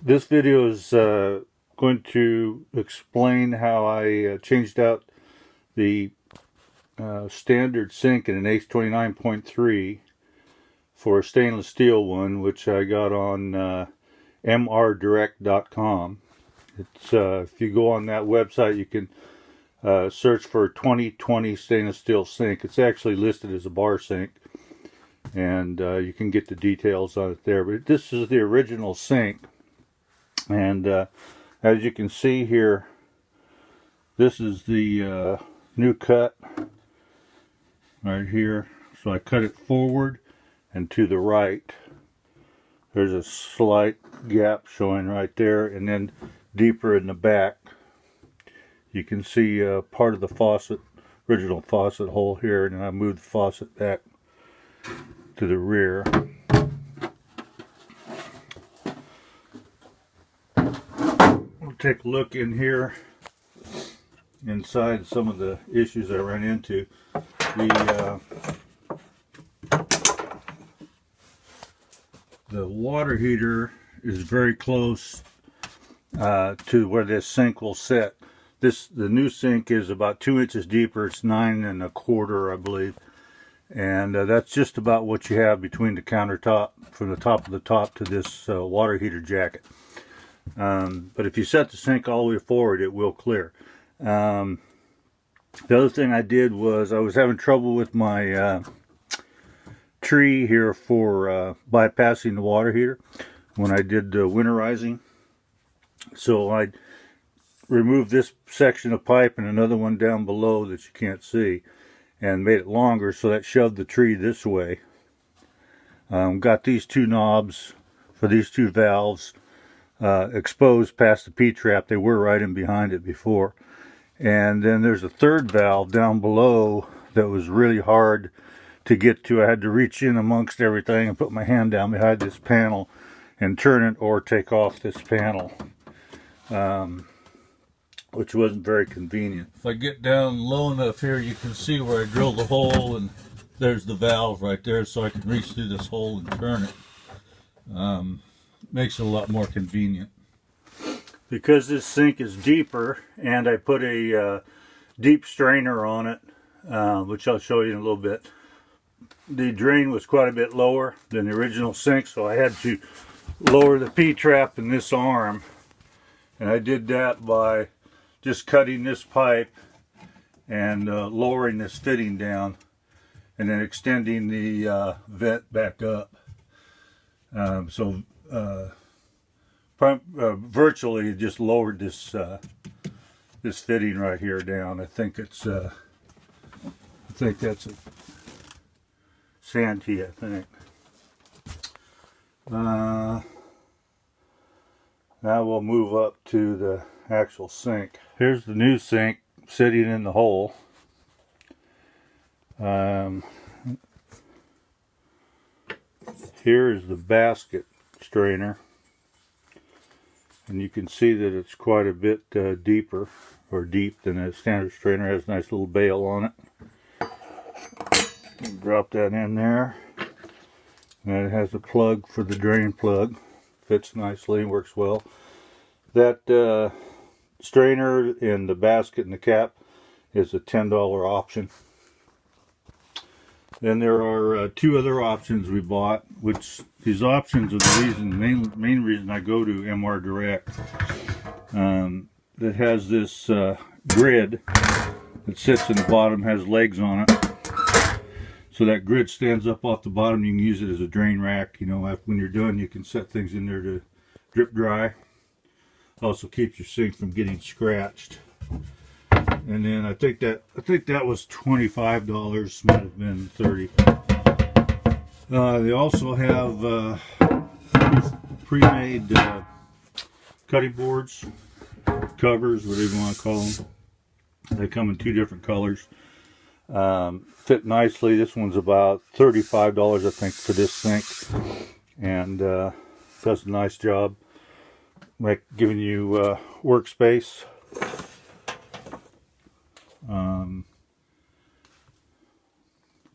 This video is going to explain how I changed out the standard sink in an H29.3 for a stainless steel one, which I got on mrdirect.com. It's if you go on that website, you can search for 2020 stainless steel sink. It's actually listed as a bar sink, and you can get the details on it there. But this is the original sink. And as you can see here, this is the new cut right here. So I cut it forward and to the right. There's a slight gap showing right there, and then deeper in the back you can see part of the faucet, original faucet hole here, and then I moved the faucet back to the rear. Take a look in here inside some of the issues I ran into. The water heater is very close to where this sink will sit. The new sink is about 2 inches deeper. It's 9 1/4, I believe, and that's just about what you have between the countertop, from the top of the top to this water heater jacket. But if you set the sink all the way forward, it will clear. The other thing I did was I was having trouble with my tree here for bypassing the water heater when I did winterizing. So I removed this section of pipe and another one down below that you can't see, and made it longer, so that shoved the tree this way. Got these two knobs for these two valves exposed past the P-trap. They were right in behind it before. And then there's a third valve down below that was really hard to get to. I had to reach in amongst everything and put my hand down behind this panel and turn it or take off this panel, which wasn't very convenient. If I get down low enough here, you can see where I drilled the hole, and there's the valve right there, so I can reach through this hole and turn it. Makes it a lot more convenient. Because this sink is deeper, and I put a deep strainer on it, which I'll show you in a little bit. The drain was quite a bit lower than the original sink, so I had to lower the P-trap in this arm, and I did that by just cutting this pipe and lowering this fitting down, and then extending the vent back up. Virtually just lowered this this fitting right here down. I think it's I think that's a Santee, I think. Now we'll move up to the actual sink. Here's the new sink sitting in the hole. Here is the basket strainer, and you can see that it's quite a bit deeper, or deep, than a standard strainer. It has a nice little bail on it. Drop that in there, and it has a plug for the drain plug. Fits nicely, works well. That strainer and the basket and the cap is a $10 option. Then there are two other options we bought, which these options are the main reason I go to MR Direct. That has this grid that sits in the bottom, has legs on it. So that grid stands up off the bottom. You can use it as a drain rack. You know, when you're done, you can set things in there to drip dry. Also keeps your sink from getting scratched. And then I think that was $25, might have been $30. They also have pre-made cutting boards, covers, whatever you want to call them. They come in two different colors. Fit nicely. This one's about $35, I think, for this sink, and does a nice job, like giving you workspace.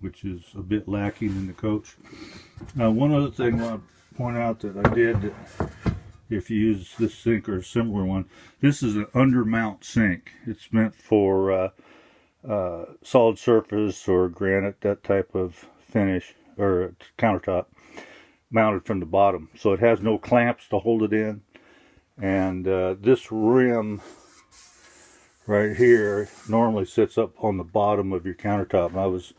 Which is a bit lacking in the coach. One other thing I want to point out that I did if you use this sink or a similar one. This is an undermount sink. It's meant for solid surface or granite, that type of finish, or countertop, mounted from the bottom. So it has no clamps to hold it in. And this rim right here normally sits up on the bottom of your countertop. And I was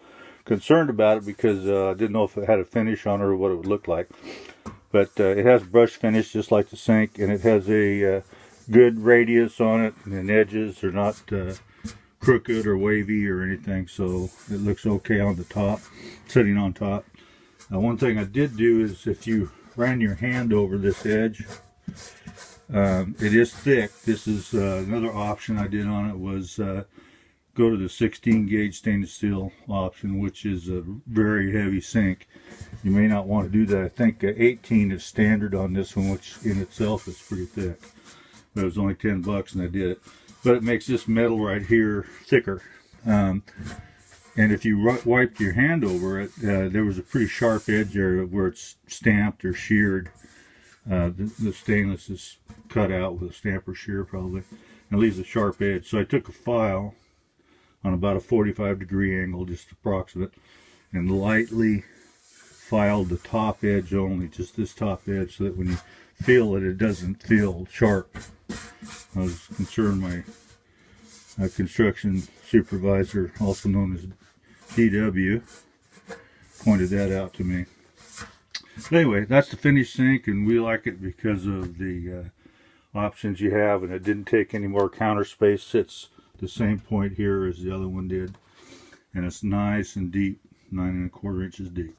concerned about it because I didn't know if it had a finish on it or what it would look like. But it has brush finish just like the sink, and it has a good radius on it, and the edges are not crooked or wavy or anything, so it looks okay on the top, sitting on top. One thing I did do is if you ran your hand over this edge, it is thick. This is another option I did on it was go to the 16 gauge stainless steel option, which is a very heavy sink. You may not want to do that. I think 18 is standard on this one, which in itself is pretty thick. But it was only 10 bucks and I did it. But it makes this metal right here thicker. And if you wiped your hand over it, there was a pretty sharp edge there where it's stamped or sheared. The stainless is cut out with a stamp or shear probably, and it leaves a sharp edge. So I took a file on about a 45-degree angle, just approximate, and lightly filed the top edge only, just this top edge, so that when you feel it, it doesn't feel sharp. I was concerned my construction supervisor, also known as DW, pointed that out to me. But anyway, that's the finished sink, and we like it because of the options you have, and it didn't take any more counter space. Sits the same point here as the other one did, and it's nice and deep, 9 1/4 inches deep.